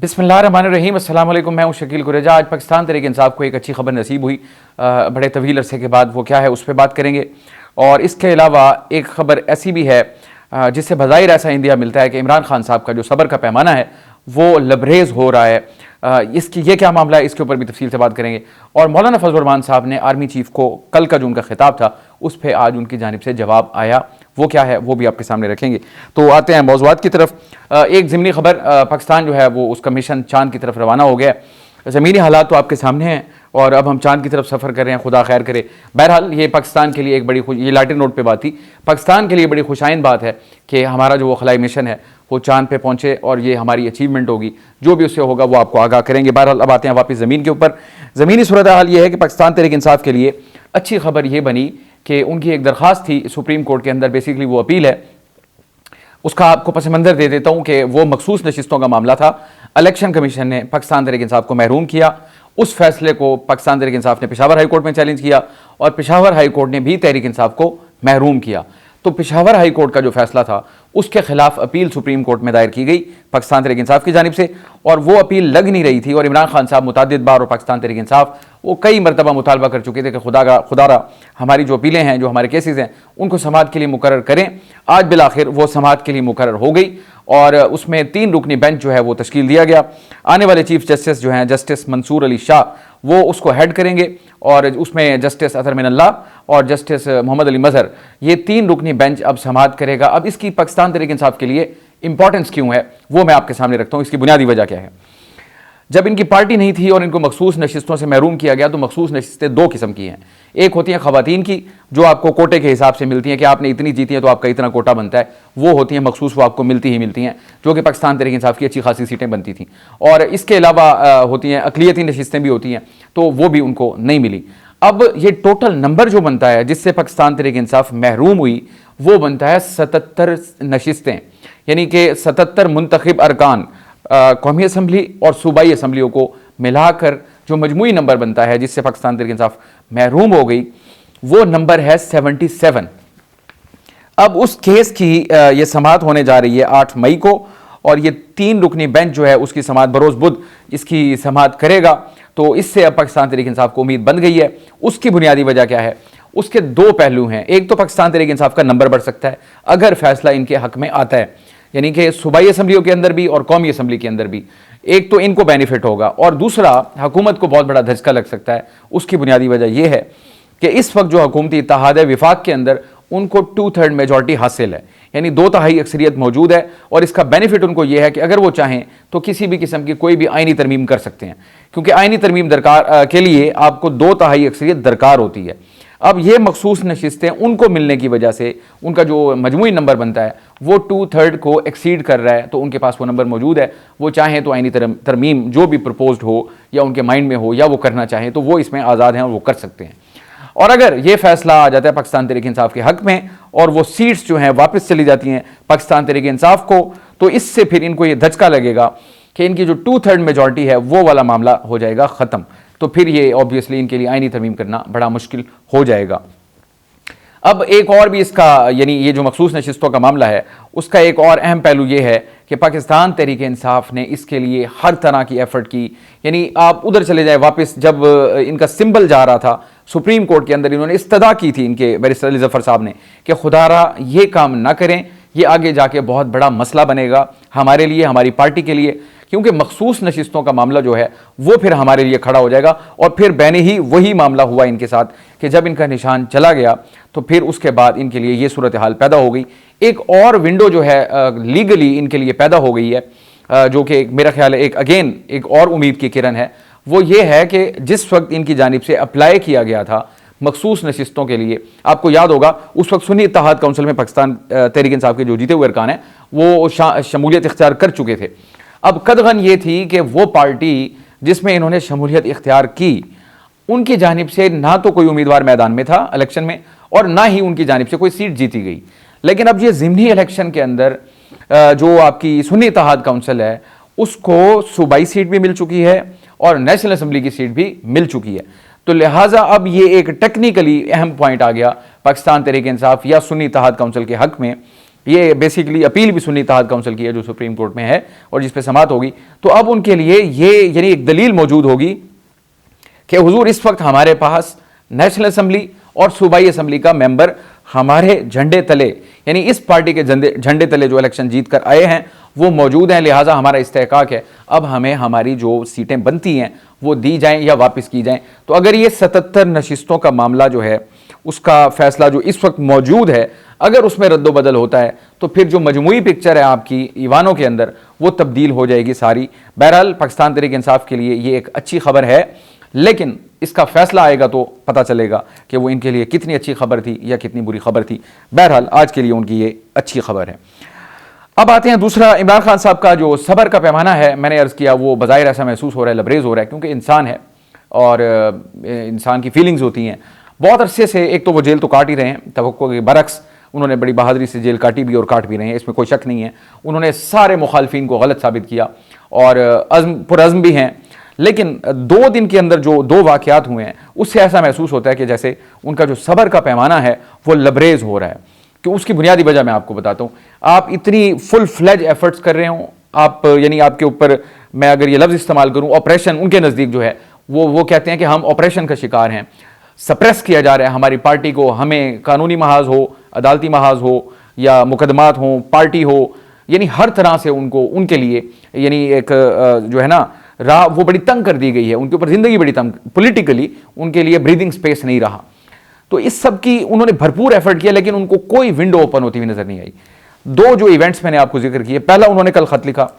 बिस्मिल्लाहिर्रहमानिर्रहीम। अस्सलाम वालेकुम। मैं हूं शकील कुरेजा। आज पाकिस्तान तहरीक इंसाफ को एक अच्छी खबर नसीब हुई बड़े तवील अरसे के बाद। वो क्या है उस पर बात करेंगे। और इसके अलावा एक खबर ऐसी भी है जिससे बज़ाहिर ऐसा इंदिया मिलता है कि इमरान खान साहब का जो सब्र का पैमाना है वो लबरेज हो रहा है। इसकी ये क्या मामला है, इसके ऊपर भी तफसील से बात करेंगे। और मौलाना फजल रहमान साहब ने आर्मी चीफ को कल का जो उनका खिताब था उस पर आज उनकी जानिब से जवाब आया, वो क्या है वो भी आपके सामने रखेंगे। तो आते हैं मौज़ूआत की तरफ। एक ज़िमनी खबर, पाकिस्तान जो है वो उसका मिशन चांद की तरफ रवाना हो गया। ज़मीनी हालात तो आपके सामने हैं और अब हम चांद की तरफ सफ़र कर रहे हैं, खुदा खैर करे। बहरहाल ये पाकिस्तान के लिए एक बड़ी ये लाटिन नोट पे बात थी, पाकिस्तान के लिए बड़ी खुशाइन बात है कि हमारा जो वो खलाई मिशन है वो चांद पे पहुँचे और ये हमारी अचीवमेंट होगी। जो भी उससे होगा वो आपको आगाह करेंगे। बहरहाल अब आते हैं वापस ज़मीन के ऊपर। ज़मीनी सूरत हाल ये है कि पाकिस्तान तहरीक इंसाफ के लिए अच्छी खबर ये बनी कि उनकी एक दरख्वास्त थी सुप्रीम कोर्ट के अंदर, बेसिकली वो अपील है, उसका आपको पस मंज़र दे देता हूँ कि वो मखसूस नशिस्तों का मामला था। इलेक्शन कमीशन ने पाकिस्तान तहरीक इंसाफ को महरूम किया। उस फैसले को पाकिस्तान तहरीक इंसाफ ने पेशावर हाई कोर्ट में चैलेंज किया और पेशावर हाई कोर्ट ने भी तहरीक इंसाफ को महरूम किया। तो पेशावर हाई कोर्ट का जो फैसला था उसके खिलाफ अपील सुप्रीम कोर्ट में दायर की गई पाकिस्तान तहरीक इंसाफ की जानिब से, और वो अपील लग नहीं रही थी। और इमरान खान साहब मुतअद्दिद बार और पाकिस्तान तहरीक इंसाफ वो कई मरतबा मुतालबा कर चुके थे कि खुदारा हमारी जो अपीलें हैं, जो हमारे केसेस हैं, उनको समाअत के लिए मुकर्रर करें। आज बिलाखिर वो समाअत के लिए मुकर्रर हो गई और उसमें 3 रुकनी बेंच जो है वो तश्कील दिया गया। आने वाले चीफ जस्टिस जो हैं जस्टिस मंसूर अली शाह, वो उसको हेड करेंगे और उसमें जस्टिस अतहर मिनल्लाह और जस्टिस मोहम्मद अली मजहर, ये 3 रुकनी बेंच अब समाअत करेगा। अब इसकी पाकिस्तान तहरीक इंसाफ के लिए इंपॉर्टेंस क्यों है वो मैं आपके सामने रखता हूँ। इसकी बुनियादी वजह क्या है। जब इनकी पार्टी नहीं थी और इनको मखसूस नशिस्तों से महरूम किया गया तो मखसूस नशिस्तें 2 किस्म की हैं। एक होती हैं ख़वातीन की, जो आपको कोटे के हिसाब से मिलती हैं कि आपने इतनी जीती है तो आपका इतना कोटा बनता है, वो होती हैं मखसूस, वो आपको मिलती ही मिलती हैं, जो कि पाकिस्तान तहरीक इंसाफ की अच्छी खासी सीटें बनती थीं। और इसके अलावा होती हैं अक़लियती नशिस्तें भी होती हैं, तो वो भी उनको नहीं मिली। अब ये टोटल नंबर जो बनता है जिससे पाकिस्तान तहरीक इंसाफ महरूम हुई वो बनता है 77 नशिस्तें, यानी कि 77 मुंतखब अरकान कौमी असम्बली और सूबाई असम्बलियों को मिलाकर जो मजमूई नंबर बनता है जिससे पाकिस्तान तहरीक इंसाफ महरूम हो गई, वो नंबर है 77। अब उस केस की ये समाअत होने जा रही है 8 मई को और ये 3 रुकनी बेंच जो है उसकी समाअत बरोज़ बुध इसकी समाअत करेगा। तो इससे अब पाकिस्तान तहरीक इंसाफ को उम्मीद बन गई है। उसकी बुनियादी वजह क्या है, उसके 2 पहलू हैं। एक तो पाकिस्तान तहरीक इंसाफ का नंबर बढ़ सकता है अगर फैसला इनके हक में आता है, यानी कि सूबाई असम्बलियों के अंदर भी और कौमी असम्बली के अंदर भी। एक तो इनको बेनिफिट होगा और दूसरा हुकूमत को बहुत बड़ा धचका लग सकता है। उसकी बुनियादी वजह यह है कि इस वक्त जो हुकूमती इत्तेहाद विफाक के अंदर उनको 2/3 मेजॉरिटी हासिल है, यानी 2/3 अक्सरियत मौजूद है। और इसका बेनिफिट उनको यह है कि अगर वो चाहें तो किसी भी किस्म की कोई भी आइनी तरमीम कर सकते हैं, क्योंकि आइनी तरमीम दरकार के लिए आपको 2/3 अक्सरियत दरकार होती है। अब ये मखसूस नशिस्तें उनको मिलने की वजह से उनका जो मजमूई नंबर बनता है वो 2/3 को एक्सीड कर रहा है, तो उनके पास वो नंबर मौजूद है। वो चाहें तो आइनी तरमीम जो भी प्रपोज्ड हो या उनके माइंड में हो या वो करना चाहें तो वो इसमें आज़ाद हैं और वो कर सकते हैं। और अगर ये फैसला आ जाता है पाकिस्तान तहरीक इंसाफ के हक में और वो सीट्स जो हैं वापस चली जाती हैं पाकिस्तान तहरीक इंसाफ को, तो इससे फिर इनको ये धचका लगेगा कि इनकी जो 2/3 मेजॉरिटी है वो वाला मामला हो जाएगा ख़त्म। तो फिर ये ऑब्वियसली इनके लिए आइनी तरमीम करना बड़ा मुश्किल हो जाएगा। अब एक और भी इसका, यानी ये जो मखसूस नशिस्तों का मामला है उसका एक और अहम पहलू ये है कि पाकिस्तान तहरीक इंसाफ ने इसके लिए हर तरह की एफर्ट की। यानी आप उधर चले जाए वापस, जब इनका सिंबल जा रहा था सुप्रीम कोर्ट के अंदर, इन्होंने इस्तदा की थी इनके बैरिस्टर अली ज़फ़र साहब ने कि खुदारा ये काम ना करें, ये आगे जाके बहुत बड़ा मसला बनेगा हमारे लिए, हमारी पार्टी के लिए, क्योंकि मखसूस नशिस्तों का मामला जो है वो फिर हमारे लिए खड़ा हो जाएगा। और फिर बैने ही वही मामला हुआ इनके साथ कि जब इनका निशान चला गया तो फिर उसके बाद इनके लिए ये सूरत हाल पैदा हो गई। एक और विंडो जो है लीगली इनके लिए पैदा हो गई है, जो कि मेरा ख्याल है एक और उम्मीद की किरण है। वो ये है कि जिस वक्त इनकी जानिब से अप्लाई किया गया था मखसूस नशिस्तों के लिए, आपको याद होगा उस वक्त सुन्नी इत्तेहाद काउंसिल में पाकिस्तान तहरीक इंसाफ के जो जीते हुए अरकान हैं वो शमूलियत इख्तियार कर चुके थे। अब कदगन ये थी कि वो पार्टी जिसमें इन्होंने शमूलियत इख्तियार की उनकी जानिब से ना तो कोई उम्मीदवार मैदान में था इलेक्शन में और ना ही उनकी जानिब से कोई सीट जीती गई। लेकिन अब ये ज़िमनी इलेक्शन के अंदर जो आपकी सुन्नी इत्तेहाद काउंसिल है उसको सूबाई सीट भी मिल चुकी है और नेशनल असम्बली की सीट भी मिल चुकी है। तो लिहाजा अब ये एक टेक्निकली अहम पॉइंट आ गया पाकिस्तान तहरीक इंसाफ या सुन्नी इत्तेहाद काउंसिल के हक में ये बेसिकली अपील भी सुन्नी इत्तेहाद काउंसिल की है जो सुप्रीम कोर्ट में है और जिस पे समाअत होगी। तो अब उनके लिए ये यानी एक दलील मौजूद होगी कि हुजूर इस वक्त हमारे पास नेशनल असम्बली और सूबाई असम्बली का मेंबर हमारे झंडे तले यानी इस पार्टी के झंडे तले जो इलेक्शन जीत कर आए हैं वो मौजूद हैं, लिहाजा हमारा इस्तेहकाक है अब हमें हमारी जो सीटें बनती हैं वो दी जाएं या वापस की जाएं। तो अगर ये 77 नशिस्तों का मामला जो है उसका फैसला जो इस वक्त मौजूद है अगर उसमें रद्दोबदल होता है तो फिर जो मजमूई पिक्चर है आपकी ईवानों के अंदर वो तब्दील हो जाएगी सारी। बहरहाल पाकिस्तान तहरीक इंसाफ के लिए ये एक अच्छी खबर है, लेकिन इसका फैसला आएगा तो पता चलेगा कि वो इनके लिए कितनी अच्छी खबर थी या कितनी बुरी खबर थी। बहरहाल आज के लिए उनकी ये अच्छी खबर है। अब आते हैं दूसरा, इमरान खान साहब का जो सब्र का पैमाना है मैंने अर्ज़ किया वो बज़ाहिर ऐसा महसूस हो रहा है, लबरेज हो रहा है, क्योंकि इंसान है और इंसान की फीलिंग्स होती हैं। बहुत अरसे से एक तो वो जेल तो काट ही रहे हैं, तवक्को के बरक्स उन्होंने बड़ी बहादुरी से जेल काटी भी और काट भी रहे हैं, इसमें कोई शक नहीं है। उन्होंने सारे मुखालफिन को गलत साबित किया और पुरअज़्म भी हैं, लेकिन 2 दिन के अंदर जो 2 वाक़यात हुए हैं उससे ऐसा महसूस होता है कि जैसे उनका जो सब्र का पैमाना है वो लबरेज हो रहा है। कि उसकी बुनियादी वजह मैं आपको बताता हूँ। आप इतनी फुल फ्लेज एफर्ट्स कर रहे हो, आप यानी आपके ऊपर मैं अगर ये लफ्ज़ इस्तेमाल करूँ ऑपरेशन, उनके नज़दीक जो है वो कहते हैं कि हम ऑपरेशन का शिकार हैं, सप्रेस किया जा रहा है हमारी पार्टी को, हमें कानूनी महाज हो, अदालती महाज हो या मुकदमात हो, पार्टी हो, यानी हर तरह से उनको उनके लिए यानी एक जो है ना राह वो बड़ी तंग कर दी गई है, उनके ऊपर ज़िंदगी बड़ी तंग, पॉलिटिकली उनके लिए ब्रीदिंग स्पेस नहीं रहा। तो इस सब की उन्होंने भरपूर एफर्ट किया लेकिन उनको कोई विंडो ओपन होती हुई नजर नहीं आई। 2 जो इवेंट्स मैंने आपको जिक्र किए, पहला उन्होंने कल खत लिखा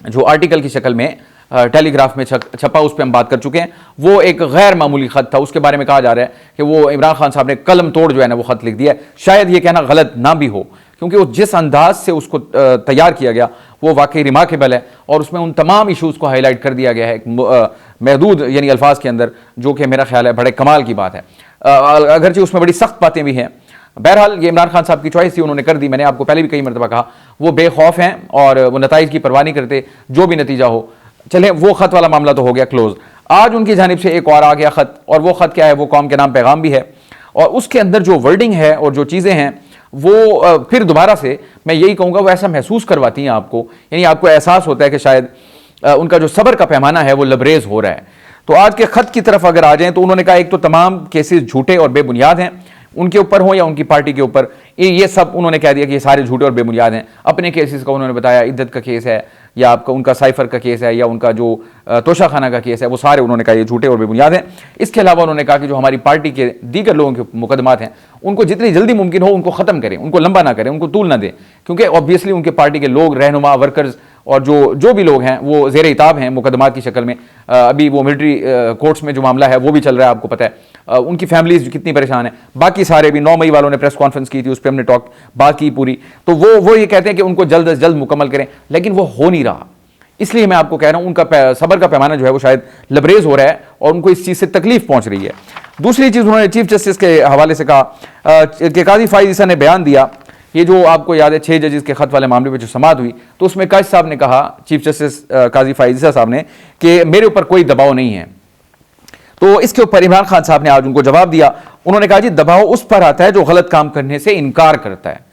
जो आर्टिकल की शक्ल में टेलीग्राफ में छपा, उस पर हम बात कर चुके हैं। वो एक गैर मामूली खत था, उसके बारे में कहा जा रहा है कि वो इमरान खान साहब ने कलम तोड़ जो है ना वो खत लिख दिया। शायद ये कहना गलत ना भी हो क्योंकि वो जिस अंदाज से उसको तैयार किया गया वो वाकई रिमार्केबल है और उसमें उन तमाम इशूज़ को हाईलाइट कर दिया गया है एक महदूद यानी अल्फाज के अंदर, जो कि मेरा ख्याल है बड़े कमाल की बात है, अगरचे उसमें बड़ी सख्त बातें भी हैं। बहरहाल ये इमरान खान साहब की चॉइस थी, उन्होंने कर दी। मैंने आपको पहले भी कई मरतबा कहा वो बेखौफ हैं और वो नताइज की परवाह नहीं करते, जो भी नतीजा हो। चले वो खत वाला मामला तो हो गया क्लोज। आज उनकी जानिब से एक और आ गया खत, और वो खत क्या है, वो कौम के नाम पैगाम भी है और उसके अंदर जो वर्डिंग है और जो चीज़ें हैं वो फिर दोबारा से मैं यही कहूँगा वो ऐसा महसूस करवाती हैं आपको, यानी आपको एहसास होता है कि शायद उनका जो सब्र का पैमाना है वो लबरेज हो रहा है। तो आज के खत की तरफ अगर आ जाएं तो उन्होंने कहा एक तो तमाम केसेस झूठे और बेबुनियाद हैं, उनके ऊपर हो या उनकी पार्टी के ऊपर, ये सब उन्होंने कह दिया कि ये सारे झूठे और बेबुनियाद हैं। अपने केसेस का उन्होंने बताया, इद्दत का केस है या आपका उनका साइफर का केस है या उनका जो तोशा खाना का केस है, वो सारे उन्होंने कहा ये झूठे और बेबुनियाद हैं। इसके अलावा उन्होंने कहा कि जो हमारी पार्टी के दीगर लोगों के मुकदमात हैं उनको जितनी जल्दी मुमकिन हो उनको ख़त्म करें, उनको लंबा ना करें, उनको तूल ना दें, क्योंकि ऑब्वियसली उनके पार्टी के लोग, रहनुमा, वर्कर्स और जो भी लोग हैं वो ज़ेर इताब हैं मुकदमात की शक्ल में। अभी वो मिलिट्री कोर्ट्स में जो मामला है वो भी चल रहा है, आपको पता है। उनकी फैमिलीज कितनी परेशान है। बाकी सारे भी 9 मई वालों ने प्रेस कॉन्फ्रेंस की थी, उस पर हमने बात की पूरी। तो वो ये कहते हैं कि उनको जल्द से जल्द मुकम्मल करें, लेकिन वो हो नहीं रहा। इसलिए मैं आपको कह रहा हूं उनका सब्र का पैमाना जो है वो शायद लबरेज हो रहा है और उनको इस चीज़ से तकलीफ पहुंच रही है। दूसरी चीज़ उन्होंने चीफ जस्टिस के हवाले से कहा कि काजी फाइज ईसा ने बयान दिया, ये जो आपको याद है 6 जजेस के खत वाले मामले में जो समाअत हुई, तो उसमें काजी साहब ने कहा, चीफ जस्टिस काजी फाइज ईसा साहब ने, कि मेरे ऊपर कोई दबाव नहीं है। तो इसके ऊपर इमरान खान साहब ने आज उनको जवाब दिया। उन्होंने कहा जी दबाव उस पर आता है जो गलत काम करने से इनकार करता है।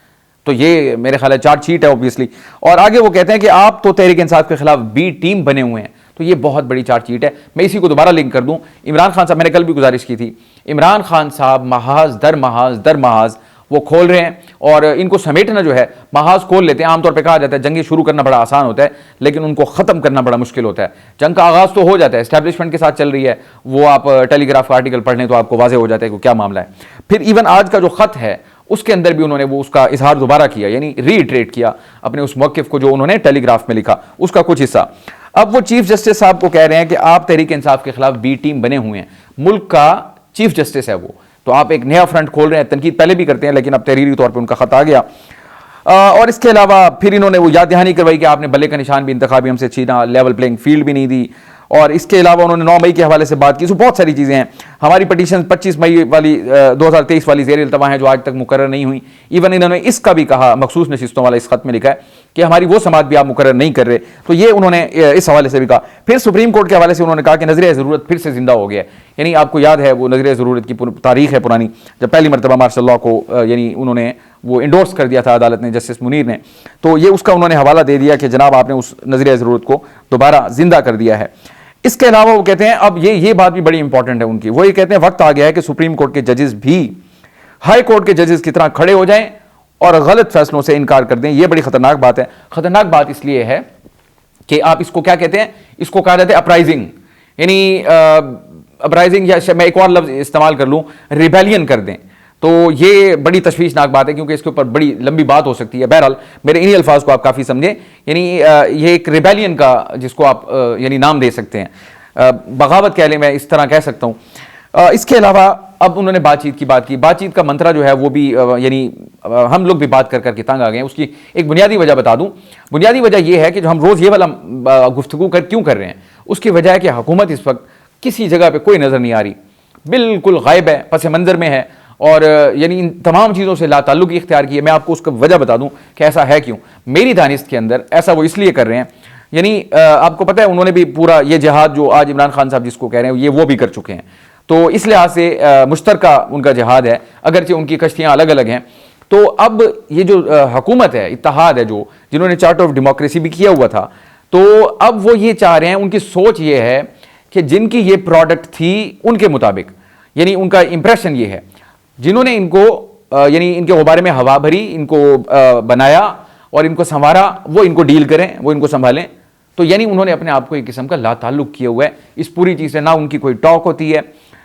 तो ये मेरे ख्याल है चार्जशीट है ऑब्वियसली। और आगे वो कहते हैं कि आप तो तहरीक इंसाफ के खिलाफ बी टीम बने हुए हैं, तो ये बहुत बड़ी चार्जशीट है। मैं इसी को दोबारा लिंक कर दूं, इमरान खान साहब, मैंने कल भी गुजारिश की थी, इमरान खान साहब महाज दर महाज वो खोल रहे हैं और इनको समेटना जो है, महाज खोल लेते हैं। आमतौर पर कहा जाता है जंगें शुरू करना बड़ा आसान होता है लेकिन उनको ख़त्म करना बड़ा मुश्किल होता है। जंग का आगाज़ तो हो जाता है, एस्टैब्लिशमेंट के साथ चल रही है, वो आप टेलीग्राफ का आर्टिकल पढ़ लें तो आपको वाज़ेह हो जाता है कि क्या मामला है। फिर इवन आज का जो ख़त है उसके अंदर भी उन्होंने वो उसका इजहार दोबारा किया, यानी रीइटरेट किया अपने उस मौक़िफ़ को जो उन्होंने टेलीग्राफ में लिखा, उसका कुछ हिस्सा। अब वो चीफ जस्टिस साहब को कह रहे हैं कि आप तहरीक इंसाफ के खिलाफ बी टीम बने हुए हैं, मुल्क का चीफ जस्टिस है वो, तो आप एक नया फ्रंट खोल रहे हैं। तनकीद पहले भी करते हैं लेकिन अब तहरीरी तौर पर उनका खत आ गया। और इसके अलावा फिर इन्होंने वो याद दहानी करवाई कि आपने बल्ले का निशान भी इंतखाबी हमसे छीना, लेवल प्लेइंग फील्ड भी नहीं दी। और इसके अलावा उन्होंने 9 मई के हवाले से बात की। सो बहुत सारी चीज़ें हैं। हमारी पटिशन 25 मई वाली 2023 वाली ज़ेर इल्तवा है जो आज तक मुकर्रर नहीं हुई। इवन इन्होंने इसका भी कहा, मखसूस नशिस्तों वाला इस खत में लिखा है कि हमारी वो समात भी आप मुकर्रर नहीं कर रहे। तो ये उन्होंने इस हवाले से भी कहा। फिर सुप्रीम कोर्ट के हवाले से उन्होंने कहा कि नजरिया ज़रूरत फिर से जिंदा हो गया है। यानी आपको याद है वो नजरिया ज़रूरत की तारीख है पुरानी, जब पहली मरतबा मार्शल लॉ को यानी उन्होंने वो इंडोर्स कर दिया था अदालत ने, जस्टिस मुनीर ने। तो ये उसका उन्होंने हवाला दे दिया कि जनाब आपने उस नजरिया ज़रूरत को दोबारा जिंदा कर दिया है। इसके अलावा वो कहते हैं, अब ये बात भी बड़ी इंपॉर्टेंट है उनकी, वो ये कहते हैं वक्त आ गया है कि सुप्रीम कोर्ट के जजेस भी हाई कोर्ट के जजेस की तरह खड़े हो जाएं और गलत फैसलों से इनकार कर दें। यह बड़ी खतरनाक बात है। खतरनाक बात इसलिए है कि आप इसको क्या कहते हैं, इसको कहा जाता है अपराइजिंग, यानी अपराइजिंग, या मैं एक और लफ्ज इस्तेमाल कर लूं, रिबेलियन कर दें। तो ये बड़ी तशवीशनाक बात है क्योंकि इसके ऊपर बड़ी लंबी बात हो सकती है। बहरहाल मेरे इन्हीं अल्फाज को आप काफ़ी समझें, यानी ये एक रिबेलियन का जिसको आप यानी नाम दे सकते हैं, बगावत कह लें, मैं इस तरह कह सकता हूँ। इसके अलावा अब उन्होंने बातचीत की बात की। बातचीत का मंत्रा जो है वो भी यानी हम लोग भी बात कर करके तंग आ गए हैं। उसकी एक बुनियादी वजह बता दूं। बुनियादी वजह यह है कि जो हम रोज़ ये वाला गुफ्तगू क्यों कर रहे हैं, उसकी वजह है कि हुकूमत इस वक्त किसी जगह पे कोई नज़र नहीं आ रही, बिल्कुल गायब है, पस मंज़र में है, और यानी इन तमाम चीज़ों से लाताल्लुकी इख्तियार की है। मैं आपको उसका वजह बता दूं कि ऐसा है क्यों। मेरी दानिश के अंदर ऐसा वो इसलिए कर रहे हैं, यानी आपको पता है उन्होंने भी पूरा ये जिहाद जो आज इमरान खान साहब जिसको कह रहे हैं ये वो भी कर चुके हैं। तो इस लिहाज से मुश्तरका उनका जिहाद है, अगरचे उनकी कश्तियाँ अलग अलग हैं। तो अब ये जो हुकूमत है, इत्तेहाद है, जो जिन्होंने चार्टर ऑफ डेमोक्रेसी भी किया हुआ था, तो अब वो ये चाह रहे हैं, उनकी सोच ये है कि जिनकी ये प्रोडक्ट थी उनके मुताबिक, यानी उनका इंप्रेशन ये है, जिन्होंने इनको यानी इनके गुबारे में हवा भरी, इनको बनाया और इनको संवारा, वो इनको डील करें, वो इनको संभालें। तो यानी उन्होंने अपने आप को एक किस्म का लाताल्लुक किया हुआ है इस पूरी चीज़ से। ना उनकी कोई टॉक होती है,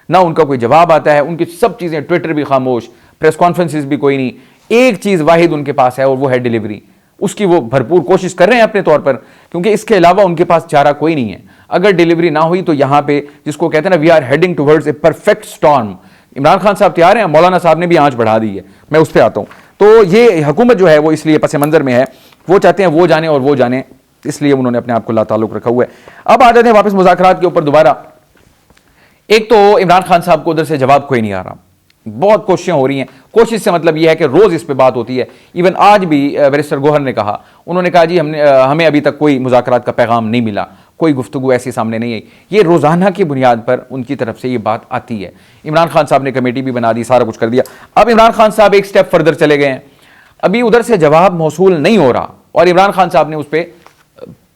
ना उनका कोई जवाब आता है, उनकी सब चीज़ें, ट्विटर भी खामोश, प्रेस कॉन्फ्रेंसेस भी कोई नहीं, एक चीज़ वाहिद उनके पास है और वो है डिलीवरी। उसकी वो भरपूर कोशिश कर रहे हैं अपने तौर पर, क्योंकि इसके अलावा उनके पास चारा कोई नहीं है। अगर डिलीवरी ना हुई तो यहाँ पे जिसको कहते हैं ना, we are heading towards a perfect storm. Imran Khan साहब तैयार हैं, मौलाना साहब ने भी आंच बढ़ा दी है, मैं उस पर आता हूँ। तो ये हुकूमत जो है वो इसलिए पस मंजर में है, वो चाहते हैं वो जाने और वो जाने, इसलिए उन्होंने अपने आप को लाताल्लुक रखा हुआ है। अब आ जाते हैं वापस मुज़ाकरात के ऊपर दोबारा। एक तो इमरान खान साहब को उधर से जवाब कोई नहीं आ रहा, बहुत कोशिशें हो रही हैं। कोशिश से मतलब यह है कि रोज़ इस पे बात होती है। इवन आज भी बैरिस्टर गौहर ने कहा, उन्होंने कहा जी हमें अभी तक कोई मुज़ाकरात का पैगाम नहीं मिला, कोई गुफ्तगू ऐसी सामने नहीं आई। ये रोज़ाना की बुनियाद पर उनकी तरफ से ये बात आती है। इमरान खान साहब ने कमेटी भी बना दी, सारा कुछ कर दिया। अब इमरान खान साहब एक स्टेप फर्दर चले गए हैं, अभी उधर से जवाब मौसूल नहीं हो रहा और इमरान खान साहब ने उस पर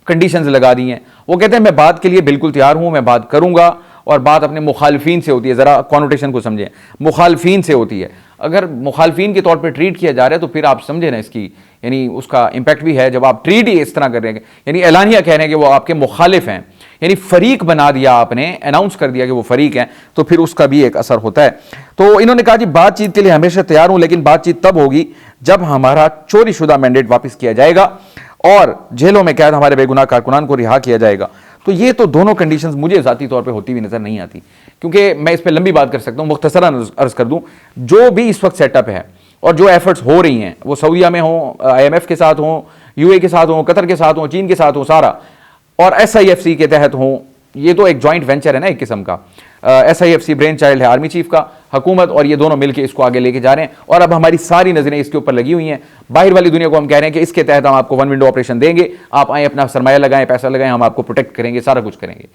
कंडीशंस लगा दी हैं। वो कहते हैं मैं बात के लिए बिल्कुल तैयार हूँ, मैं बात करूँगा, और बात अपने मुखालफीन से होती है। ज़रा कॉनोटेशन को समझें, मुखालफीन से होती है। अगर मुखालफीन के तौर पे ट्रीट किया जा रहा है तो फिर आप समझें ना इसकी, यानी उसका इम्पैक्ट भी है। जब आप ट्रीट ही इस तरह कर रहे हैं, यानी एलानिया कह रहे हैं कि वो आपके मुखालिफ हैं, यानी फरीक बना दिया आपने, अनाउंस कर दिया कि वो फरीक हैं, तो फिर उसका भी एक असर होता है। तो इन्होंने कहा जी बातचीत के लिए हमेशा तैयार हूँ, लेकिन बातचीत तब होगी जब हमारा चोरी शुदा मैंडेट वापस किया जाएगा और जेलों में कैद हमारे बेगुनाह कारकुनान को रिहा किया जाएगा। तो ये तो दोनों कंडीशंस मुझे ज़ाती तौर पे होती हुई नज़र नहीं आती, क्योंकि मैं इस पर लंबी बात कर सकता हूँ। मुख्तसरन अर्ज़ कर दूँ, जो भी इस वक्त सेटअप है और जो एफर्ट्स हो रही हैं, वो सऊदीया में हों, IMF के साथ हों, UAE के साथ हों, कतर के साथ हों, चीन के साथ हों, सारा, और SIFC के तहत हों, ये तो एक जॉइंट वेंचर है ना एक किस्म का। SIFC ब्रेन चाइल्ड है आर्मी चीफ का, हुकूमत और ये दोनों मिलकर इसको आगे लेके जा रहे हैं। और अब हमारी सारी नज़रें इसके ऊपर लगी हुई हैं। बाहर वाली दुनिया को हम कह रहे हैं कि इसके तहत हम आपको वन विंडो ऑपरेशन देंगे, आप आए अपना सरमाया लगाएं, पैसा लगाएं, हम आपको प्रोटेक्ट करेंगे, सारा कुछ करेंगे।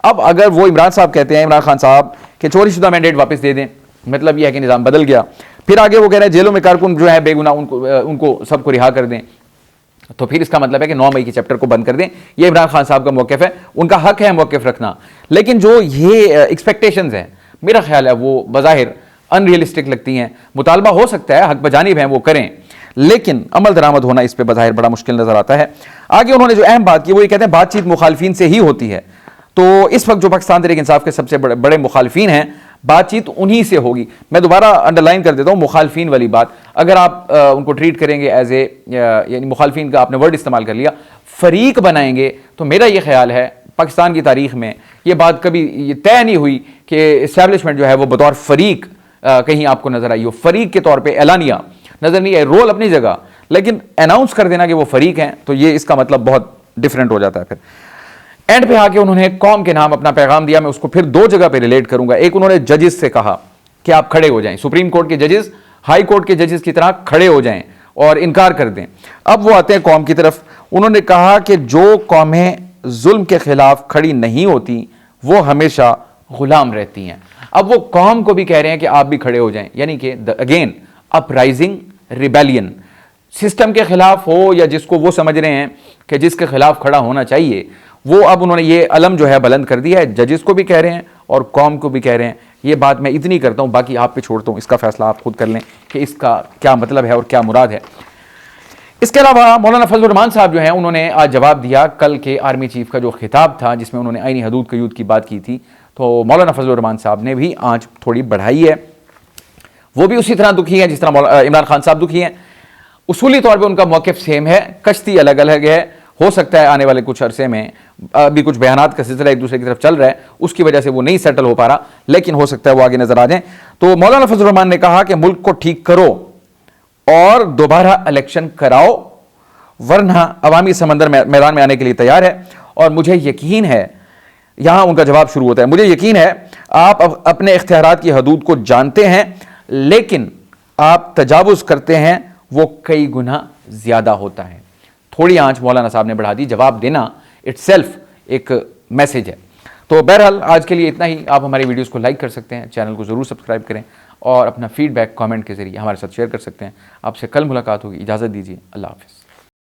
अब अगर वो इमरान साहब कहते हैं, इमरान खान साहब, कि चोरी शुदा मैंडेट वापस दे दें, मतलब यह है कि निज़ाम बदल गया। फिर आगे वो कह रहे हैं जेलों में कारकुन जो है बेगुनाह उनको सबको रिहा कर दें, तो फिर इसका मतलब है कि 9 मई के चैप्टर को बंद कर दें। ये इमरान खान साहब का मौक़िफ़ है, उनका हक है मौक़िफ़ रखना। लेकिन जो ये एक्सपेक्टेशंस हैं, मेरा ख्याल है वो बज़ाहिर अनरियलिस्टिक लगती हैं। मुतालबा हो सकता है, हक बजानिब हैं, वो करें, लेकिन अमल दरामद होना इस पर बज़ाहिर बड़ा मुश्किल नज़र आता है। आगे उन्होंने जो अहम बात की वो ये कहते हैं बातचीत मुखालफीन से ही होती है। तो इस वक्त जो पाकिस्तान तहरीक इंसाफ के सबसे बड़े मुखालफीन हैं, बातचीत उन्हीं से होगी। मैं दोबारा अंडरलाइन कर देता हूँ मुखालफीन वाली बात। अगर आप उनको ट्रीट करेंगे एज ए, यानी मुखालफीन का आपने वर्ड इस्तेमाल कर लिया, फरीक बनाएंगे, तो मेरा ये ख्याल है पाकिस्तान की तारीख में ये बात कभी ये तय नहीं हुई कि इस्टेब्लिशमेंट जो है वो बतौर फरीक कहीं आपको नजर आई हो। फरीक के तौर पर एलानिया नजर नहीं आए, रोल अपनी जगह, लेकिन अनाउंस कर देना कि वो फरीक हैं, तो ये इसका मतलब बहुत डिफरेंट हो जाता है। फिर एंड पे आके उन्होंने कौम के नाम अपना पैगाम दिया। मैं उसको फिर 2 जगह पे रिलेट करूंगा। एक, उन्होंने जजेस से कहा कि आप खड़े हो जाएं, सुप्रीम कोर्ट के जजेस हाई कोर्ट के जजेस की तरह खड़े हो जाएं और इनकार कर दें। अब वो आते हैं कौम की तरफ। उन्होंने कहा कि जो कौमें जुल्म के खिलाफ खड़ी नहीं होती वो हमेशा गुलाम रहती हैं। अब वो कौम को भी कह रहे हैं कि आप भी खड़े हो जाएं, यानी कि अगेन अपराइजिंग रिबेलियन, सिस्टम के खिलाफ हो या जिसको वो समझ रहे हैं कि जिसके खिलाफ खड़ा होना चाहिए, वो अब उन्होंने ये अलम जो है बुलंद कर दिया है। जजेस को भी कह रहे हैं और कौम को भी कह रहे हैं। ये बात मैं इतनी करता हूं, बाकी आप पे छोड़ता हूं, इसका फैसला आप खुद कर लें कि इसका क्या मतलब है और क्या मुराद है। इसके अलावा मौलाना फजलुर रहमान साहब जो हैं उन्होंने आज जवाब दिया कल के आर्मी चीफ का जो खिताब था जिसमें उन्होंने आईनी हदूद कयूद की बात की थी। तो मौलाना फजलुर रहमान साहब ने भी आज थोड़ी बढ़ाई है। वो भी उसी तरह दुखी हैं जिस तरह इमरान खान साहब दुखी हैं। उसूली तौर पे उनका मौक़िफ़ सेम है, कश्ती अलग अलग है। हो सकता है आने वाले कुछ अरसे में अभी कुछ बयानात का सिलसिला एक दूसरे की तरफ चल रहा है, उसकी वजह से वो नहीं सेटल हो पा रहा, लेकिन हो सकता है वो आगे नजर आ जाए। तो मौलाना फजलुर रहमान ने कहा कि मुल्क को ठीक करो और दोबारा इलेक्शन कराओ, वरना अवामी समंदर मैदान में आने के लिए तैयार है। और मुझे यकीन है, यहां उनका जवाब शुरू होता है, मुझे यकीन है आप अपने इख्तियारात की हदूद को जानते हैं, लेकिन आप तजावुज़ करते हैं, वो कई गुना ज्यादा होता है। थोड़ी आंच मौलाना साहब ने बढ़ा दी। जवाब देना इटसेल्फ एक मैसेज है। तो बहरहाल आज के लिए इतना ही। आप हमारी वीडियोस को लाइक कर सकते हैं, चैनल को ज़रूर सब्सक्राइब करें और अपना फीडबैक कमेंट के जरिए हमारे साथ शेयर कर सकते हैं। आपसे कल मुलाकात होगी। इजाज़त दीजिए। अल्लाह हाफ़िज़।